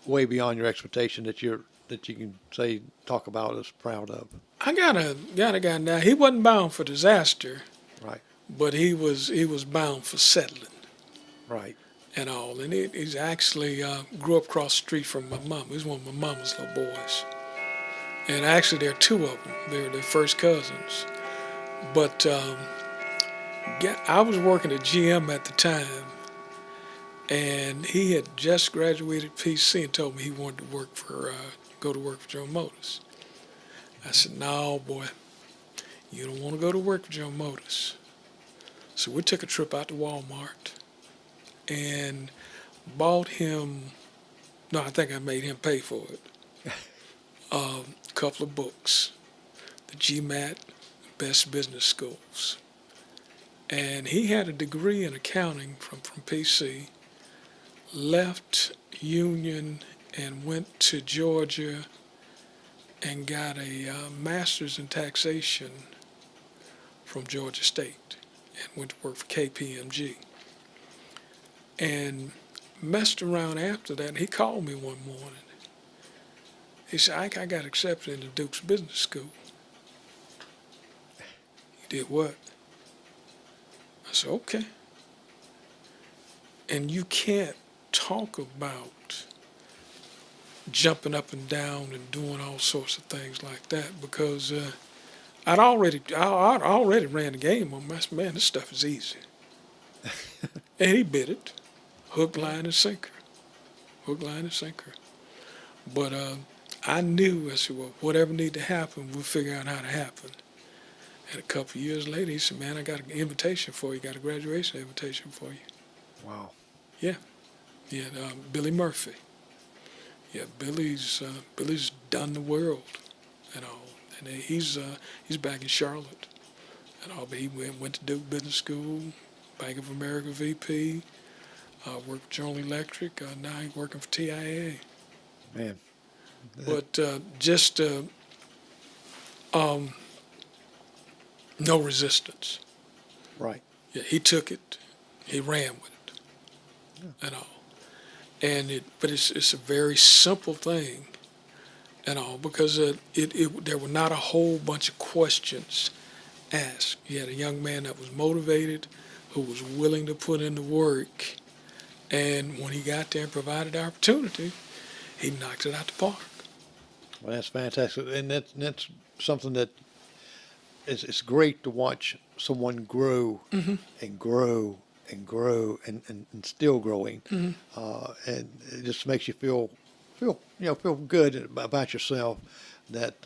Speaker 1: way beyond your expectation that you can talk about as proud of.
Speaker 2: I got a guy now. He wasn't bound for disaster,
Speaker 1: Right.
Speaker 2: but he was bound for settling.
Speaker 1: Right.
Speaker 2: And all. And he's actually grew up across the street from my mom. He's one of my mama's little boys. And actually, there are two of them. They're first cousins. But I was working at GM at the time, and he had just graduated PC and told me he wanted to go to work for General Motors. I said, no, boy, you don't want to go to work for General Motors. So we took a trip out to Walmart and bought him, no, I think I made him pay for it, a couple of books, the GMAT, Best Business Schools. And he had a degree in accounting from PC, left Union and went to Georgia and got a master's in taxation from Georgia State and went to work for KPMG. And messed around after that, and he called me one morning. He said, Ike, I got accepted into Duke's Business School. He did what? I said, okay. And you can't talk about jumping up and down and doing all sorts of things like that because I already ran the game on him. I said, man, this stuff is easy. And he bit it, hook, line, and sinker. Hook, line, and sinker. But I knew, I said, well, whatever needed to happen, we'll figure out how to happen. And a couple of years later, he said, man, I got an invitation for you, got a graduation invitation for you.
Speaker 1: Wow.
Speaker 2: Yeah. Yeah, Billy Murphy. Yeah, Billy's done the world and all. And he's back in Charlotte and all. But he went to Duke Business School, Bank of America VP, worked for General Electric. Now he's working for TIA.
Speaker 1: Man.
Speaker 2: But no resistance.
Speaker 1: Right.
Speaker 2: Yeah, he took it, he ran with it, and all. But it's a very simple thing, and all, because there were not a whole bunch of questions asked. You had a young man that was motivated, who was willing to put in the work, and when he got there and provided the opportunity, he knocked it out the park.
Speaker 1: Well, that's fantastic, and that's something that it's great to watch someone grow and grow and grow and still growing, and it just makes you feel good about yourself that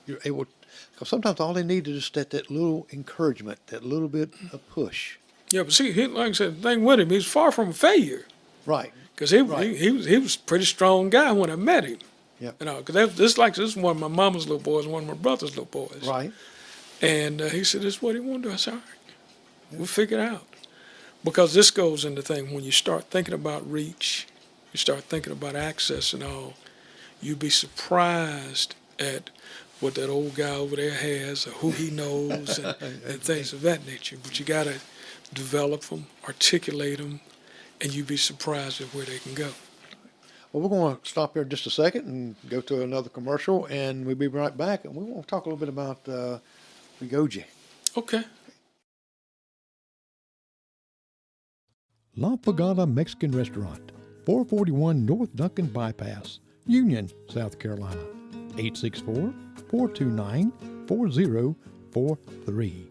Speaker 1: you're able. Because sometimes all they need is just that little encouragement, that little bit of push.
Speaker 2: Yeah, but see, like I said, the thing with him, he's far from a failure.
Speaker 1: Right.
Speaker 2: Because he was a pretty strong guy when I met him.
Speaker 1: Yeah.
Speaker 2: Because this is one of my mama's little boys, one of my brother's little boys.
Speaker 1: Right.
Speaker 2: And he said, "This is what he want to do." I said, "All right, we'll figure it out." Because this goes into the thing when you start thinking about reach, you start thinking about access and all, you'd be surprised at what that old guy over there has or who he knows and things of that nature. But you got to develop them, articulate them, and you'd be surprised at where they can go.
Speaker 1: Well, we're going to stop here just a second and go to another commercial, and we'll be right back. And we want to talk a little bit about WEGOJA.
Speaker 2: Okay.
Speaker 1: La Pagada Mexican Restaurant, 441 North Duncan Bypass, Union, South Carolina, 864-429-4043.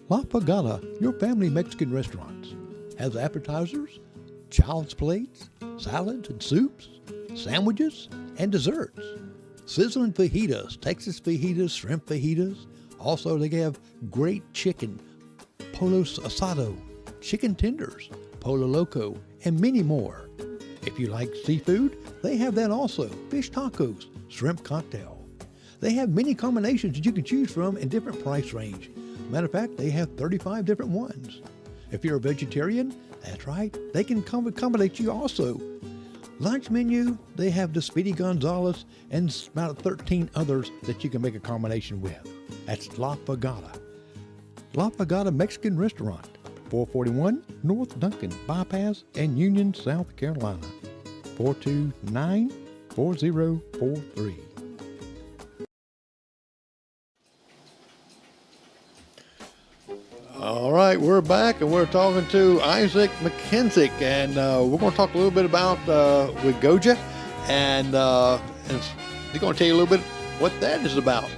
Speaker 1: La Pagada, your family Mexican restaurants, has appetizers, child's plates, salads and soups, sandwiches, and desserts. Sizzling fajitas, Texas fajitas, shrimp fajitas. Also, they have great chicken, polo asado, chicken tenders, polo loco, and many more. If you like seafood, they have that also. Fish tacos, shrimp cocktail. They have many combinations that you can choose from in different price range. Matter of fact, they have 35 different ones. If you're a vegetarian, that's right, they can accommodate you also. Lunch menu, they have the Speedy Gonzales and about 13 others that you can make a combination with. That's La Pagada. La Pagada Mexican Restaurant, 441 North Duncan Bypass and Union, South Carolina, 429-4043. All right, we're back, and we're talking to Isaac McKissick, and we're going to talk a little bit about WEGOJA, and he's going to tell you a little bit what that is about.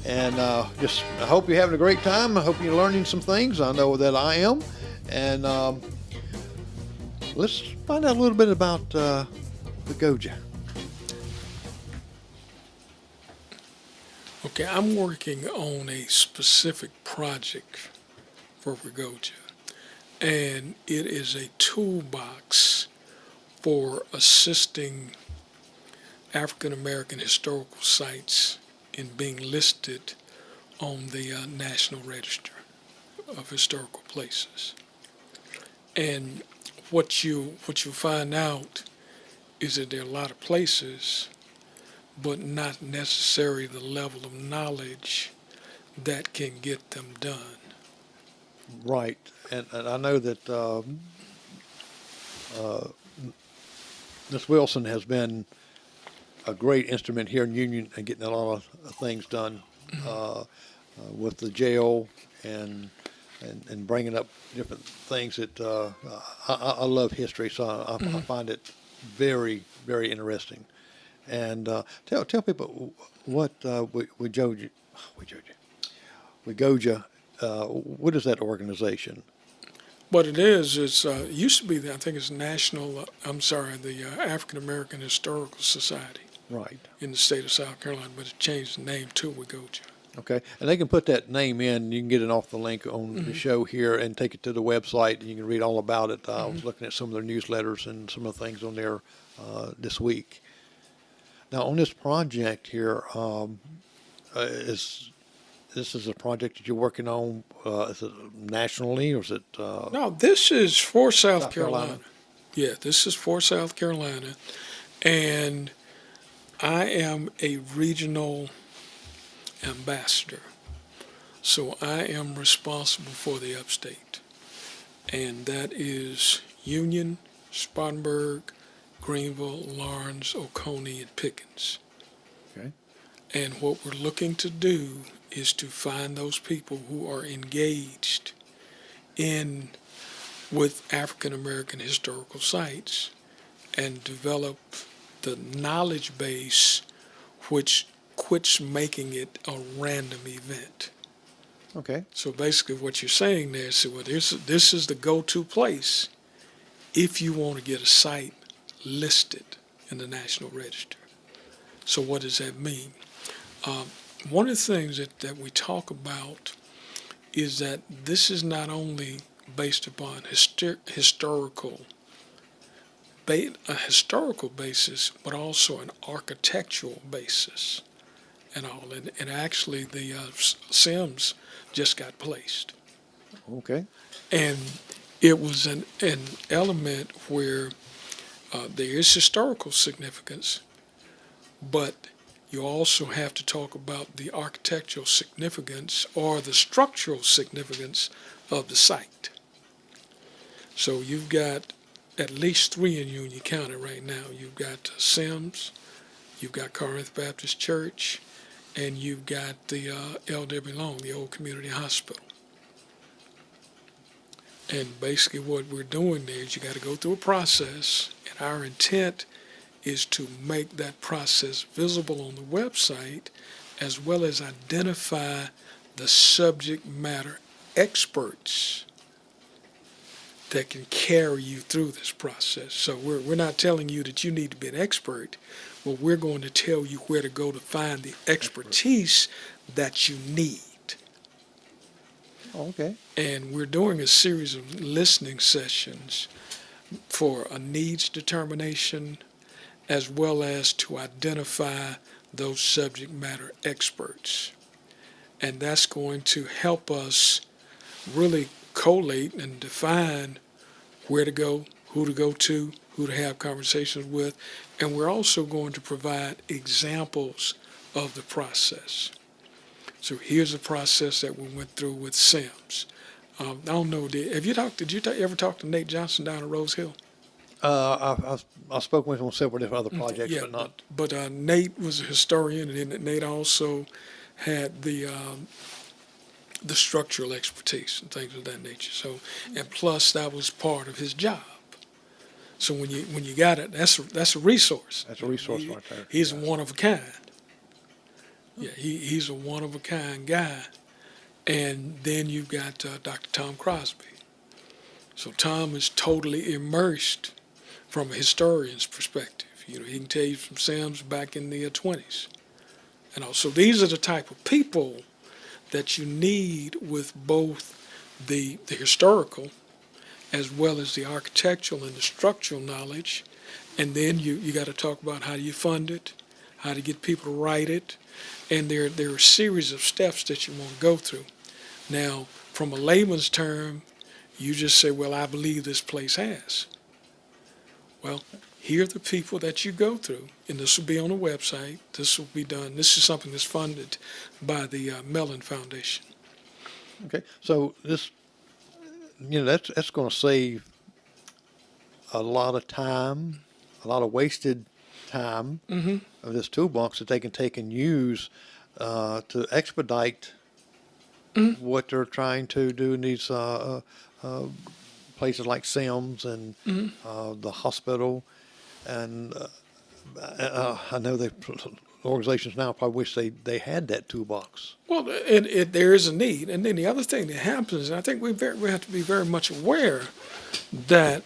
Speaker 1: And I hope you're having a great time. I hope you're learning some things. I know that I am. And let's find out a little bit about WEGOJA.
Speaker 2: Okay, I'm working on a specific project for WEGOJA, and it is a toolbox for assisting African-American historical sites in being listed on the National Register of Historical Places. And what you find out is that there are a lot of places, but not necessarily the level of knowledge that can get them done.
Speaker 1: Right, and I know that Ms. Wilson has been a great instrument here in Union and getting a lot of things done with the jail and bringing up different things that I love history, so I find it very, very interesting. And tell people what WEGOJA, what is that organization?
Speaker 2: What it is, it used to be, I think it's National, the African-American Historical Society
Speaker 1: Right.
Speaker 2: in the state of South Carolina, but it changed the name to WEGOJA.
Speaker 1: Okay, and they can put that name in. You can get it off the link on the show here and take it to the website, and you can read all about it. I was looking at some of their newsletters and some of the things on there this week. Now, on this project here, this is a project that you're working on? Is it nationally, or is it?
Speaker 2: No, this is for South
Speaker 1: South
Speaker 2: Carolina.
Speaker 1: Carolina.
Speaker 2: Yeah, this is for South Carolina, and I am a regional ambassador. So I am responsible for the upstate, and that is Union, Spartanburg, Greenville, Lawrence, Oconee, and Pickens.
Speaker 1: Okay.
Speaker 2: And what we're looking to do is to find those people who are engaged with African American historical sites and develop the knowledge base which quits making it a random event.
Speaker 1: Okay.
Speaker 2: So basically what you're saying there is, well, this is the go-to place if you want to get a site listed in the National Register. So what does that mean? One of the things that we talk about is that this is not only based upon a historical basis, but also an architectural basis and all. And actually, the Sims just got placed.
Speaker 1: Okay.
Speaker 2: And it was an element where there is historical significance, but you also have to talk about the architectural significance or the structural significance of the site. So you've got at least 3 in Union County right now. You've got Sims, you've got Corinth Baptist Church, and you've got the L.W. Long, the old community hospital. And basically what we're doing there is you got to go through a process, and our intent is to make that process visible on the website, as well as identify the subject matter experts that can carry you through this process. So we're not telling you that you need to be an expert, but we're going to tell you where to go to find the expertise that you need.
Speaker 1: Okay.
Speaker 2: And we're doing a series of listening sessions for a needs determination, as well as to identify those subject matter experts. And that's going to help us really collate and define where to go, who to go to, who to have conversations with, and we're also going to provide examples of the process. So here's the process that we went through with Sims. I don't know, did you ever talk to Nate Johnson down at Rose Hill?
Speaker 1: I've spoken with him on several different other projects,
Speaker 2: Yeah,
Speaker 1: but not.
Speaker 2: But Nate was a historian, and then Nate also had the structural expertise and things of that nature. So, and plus that was part of his job. So when you got it, that's a resource.
Speaker 1: That's a resource right there.
Speaker 2: He's one of a kind. Yeah, he's a one of a kind guy. And then you've got Dr. Tom Crosby. So Tom is totally immersed from a historian's perspective. You know, he can tell you from Sims back in the 20s. And also, these are the type of people that you need with both the historical as well as the architectural and the structural knowledge. And then you got to talk about how you fund it, how to get people to write it. And there are a series of steps that you want to go through. Now, from a layman's term, you just say, well, I believe this place has. Well, here are the people that you go through, and this will be on the website. This will be done. This is something that's funded by the Mellon Foundation.
Speaker 1: Okay, so this, that's going to save a lot of time, a lot of wasted time of this toolbox that they can take and use to expedite what they're trying to do in these places like Sims and the hospital. And I know organizations now probably wish they had that toolbox.
Speaker 2: Well, there is a need. And then the other thing that happens, and I think we have to be very much aware that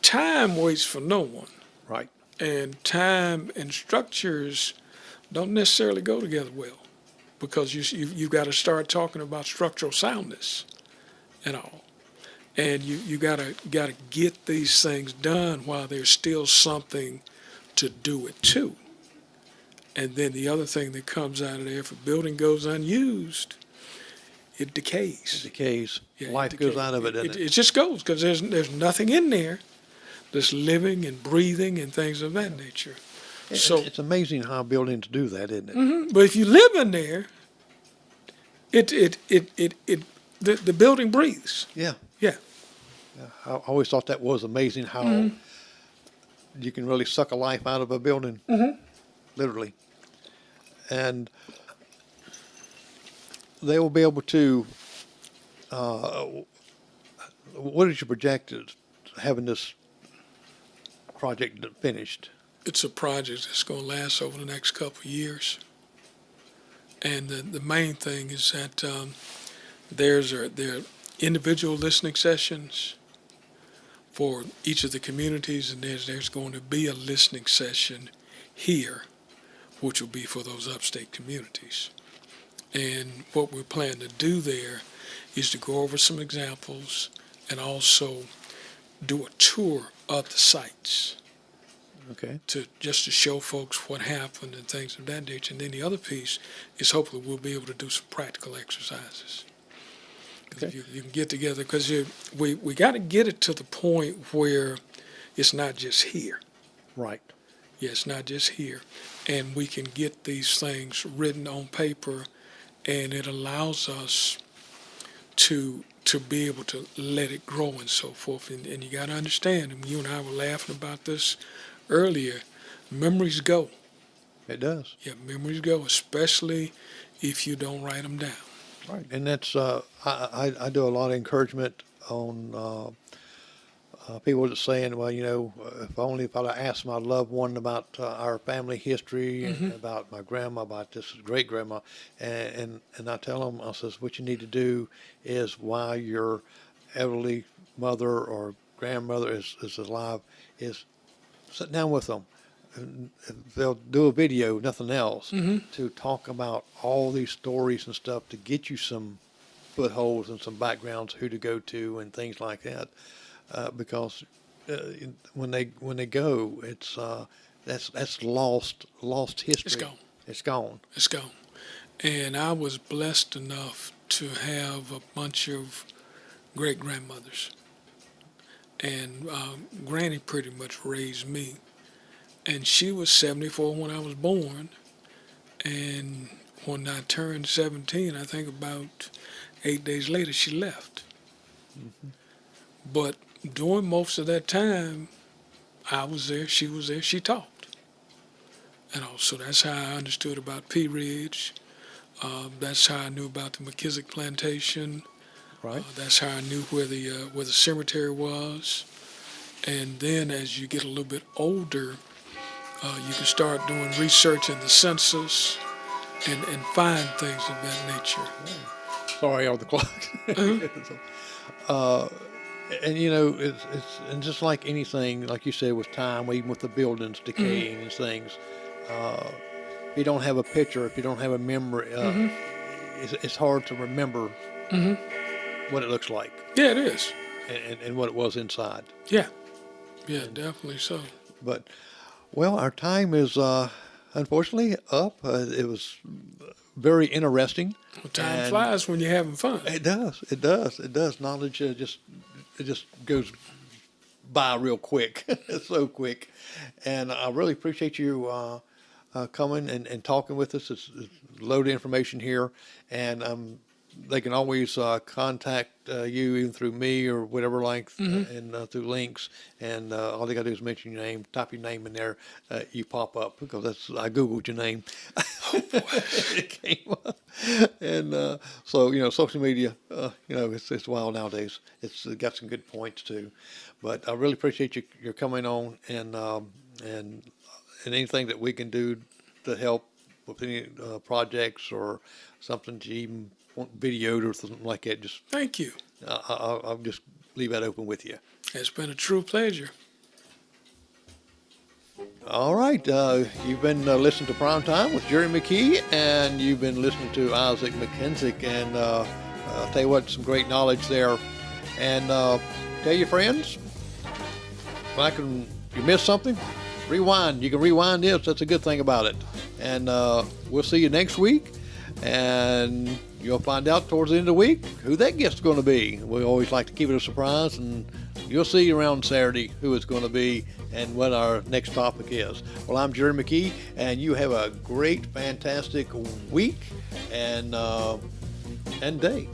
Speaker 2: time waits for no one.
Speaker 1: Right.
Speaker 2: And time and structures don't necessarily go together well, because you've got to start talking about structural soundness and all. And you gotta get these things done while there's still something to do it to. And then the other thing that comes out of there, if a building goes unused, it decays.
Speaker 1: It decays.
Speaker 2: Yeah,
Speaker 1: Life goes out of it, doesn't it?
Speaker 2: It just goes, because there's nothing in there that's living and breathing and things of that nature. So
Speaker 1: it's amazing how buildings do that, isn't it?
Speaker 2: Mm-hmm. But if you live in there, the building breathes.
Speaker 1: Yeah.
Speaker 2: Yeah.
Speaker 1: I always thought that was amazing how you can really suck a life out of a building, literally. And they will be able to, what is your projected having this project finished?
Speaker 2: It's a project that's going to last over the next couple of years. And the main thing is that there are individual listening sessions for each of the communities, and there's going to be a listening session here, which will be for those upstate communities. And what we plan to do there is to go over some examples and also do a tour of the sites.
Speaker 1: Okay.
Speaker 2: Just to show folks what happened and things of that nature. And then the other piece is hopefully we'll be able to do some practical exercises. Okay. If you can get together, because we got to get it to the point where it's not just here.
Speaker 1: Right.
Speaker 2: Yeah, it's not just here. And we can get these things written on paper, and it allows us to be able to let it grow and so forth. And you got to understand, and you and I were laughing about this earlier, memories go.
Speaker 1: It does.
Speaker 2: Yeah, memories go, especially if you don't write them down.
Speaker 1: Right, and that's I do a lot of encouragement on people that saying, well, if I'd asked my loved one about our family history and about my grandma, about this great grandma, and I tell them, I says, what you need to do is while your elderly mother or grandmother is alive, is sit down with them. And they'll do a video, nothing else, to talk about all these stories and stuff to get you some footholds and some backgrounds, who to go to and things like that. Because when they go, it's that's lost history.
Speaker 2: It's gone.
Speaker 1: It's gone.
Speaker 2: It's gone. And I was blessed enough to have a bunch of great grandmothers, and Granny pretty much raised me. And she was 74 when I was born, and when I turned 17, I think about 8 days later, she left. But during most of that time, I was there, she was there, she talked. And also, that's how I understood about Pea Ridge. That's how I knew about the McKissick plantation.
Speaker 1: Right.
Speaker 2: That's how I knew where the cemetery was. And then as you get a little bit older, you can start doing research in the census and find things of that nature.
Speaker 1: Sorry on the clock. And it's just like anything, like you said, with time, even with the buildings decaying and things. If you don't have a picture, if you don't have a memory, it's hard to remember what it looks like.
Speaker 2: Yeah, it is.
Speaker 1: And what it was inside.
Speaker 2: Yeah, definitely so.
Speaker 1: But, well, our time is unfortunately up. It was very interesting.
Speaker 2: Well, time flies when you're having fun.
Speaker 1: It does. Knowledge just goes by real quick. It's so quick. And I really appreciate you coming and talking with us. It's a load of information here. And I'm they can always contact you even through me or whatever length, and through links. And all they got to do is mention your name, type your name in there, you pop up, because I Googled your name. Oh, boy. It came up. And so, social media, it's wild nowadays. It's got some good points too. But I really appreciate your coming on, and anything that we can do to help with any projects or something to even want videoed or something like that, just
Speaker 2: thank you.
Speaker 1: I'll just leave that open with you.
Speaker 2: It's been a true pleasure.
Speaker 1: All right, you've been listening to Prime Time with Jerry McKee, and you've been listening to Isaac McKissick, and I'll tell you what, some great knowledge there. And tell your friends, if you missed something, rewind. You can rewind this. That's a good thing about it. And we'll see you next week, and you'll find out towards the end of the week who that guest's going to be. We always like to keep it a surprise, and you'll see around Saturday who it's going to be and what our next topic is. Well, I'm Jerry McKee, and you have a great, fantastic week and day.